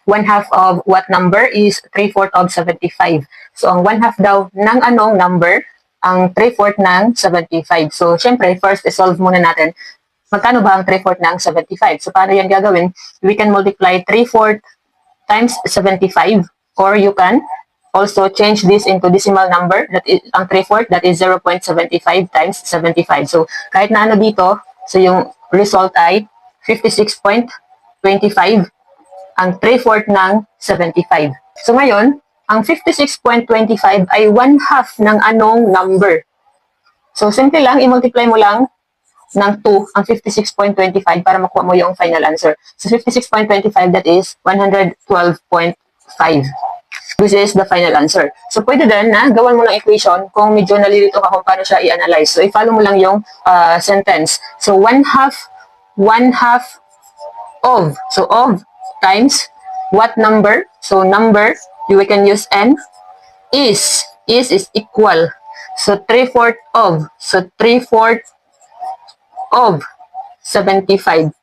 1 half of what number is 3/4 of 75. So, ang 1 half daw ng anong number, ang 3/4 ng 75. So, syempre, first, isolve muna natin. Magkano ba ang 3/4 ng 75? So, paano yan gagawin? We can multiply 3/4 times 75, or you can also change this into decimal number, that is, ang 3/4, that is 0.75 times 75. So, kahit na ano dito, so yung result ay 56.25, ang 3/4 ng 75. So, ngayon, ang 56.25 ay 1 half ng anong number. So, simple lang, i-multiply mo lang ng 2 ang 56.25 para makuha mo yung final answer. So, 56.25, that is 112.5. This is the final answer. So, pwede din na gawan mo ng equation kung medyo nalilito ka kung paano siya i-analyze. So, i-follow mo lang yung sentence. So, 1 half of. So, of times what number? So, number, we can use n. Is equal. So, 3/4 of. So, 3/4 of 75.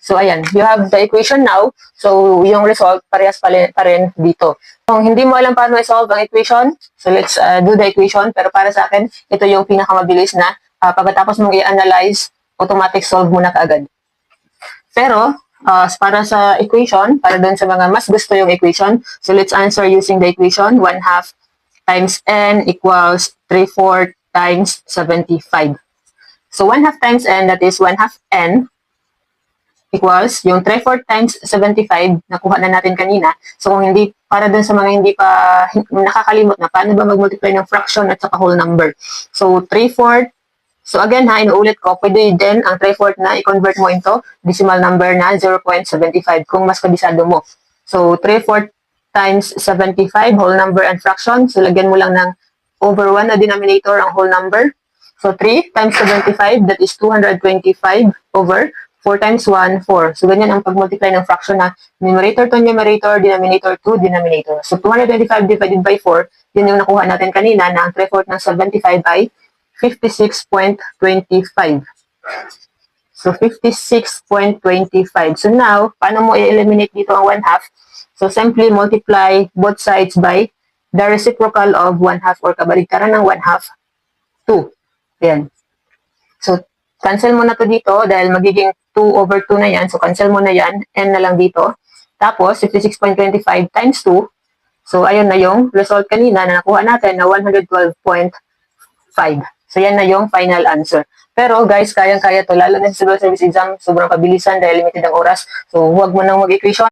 So, ayan. You have the equation now. So, yung result, parehas pa rin dito. Kung hindi mo alam paano i-solve ang equation, so let's do the equation. Pero para sa akin, ito yung pinakamabilis na pagkatapos mong i-analyze, automatic solve mo na kaagad. Pero, para sa equation, para doon sa mga mas gusto yung equation, so let's answer using the equation. 1 half times n equals 3/4 times 75. So, 1 half times n, that is 1 half n, equals yung 3/4 times 75, nakuha na natin kanina. So, kung hindi, para dun sa mga hindi pa nakakalimot na, paano ba mag-multiply ng fraction at saka whole number? So, 3/4, so again ha, inuulit ko, pwede din ang 3/4 na i-convert mo into decimal number na 0.75 kung mas kabisado mo. So, 3/4 times 75, whole number and fraction. So, lagyan mo lang ng over 1 na denominator ang whole number. So, 3 times 75, that is 225 over 4 times 1, 4. So, ganyan ang pag-multiply ng fraction na numerator to numerator, denominator to denominator. So, 225 divided by 4, yun yung nakuha natin kanina na ang 3/4 ng 75 ay 56.25. So, 56.25. So, now, paano mo i-eliminate dito ang 1 half? So, simply multiply both sides by the reciprocal of 1 half or kabaligtaran ng 1 half, 2. Ayan. So, cancel mo na to dito dahil magiging 2 over 2 na yan. So, cancel mo na yan. N na lang dito. Tapos, 56.25 times 2. So, ayun na yung result kanina na nakuha natin na 112.5. So, yan na yung final answer. Pero, guys, kayang-kaya to. Lalo na sa civil service exam, sobrang pabilisan dahil limited ang oras. So, huwag mo nang mag-equation.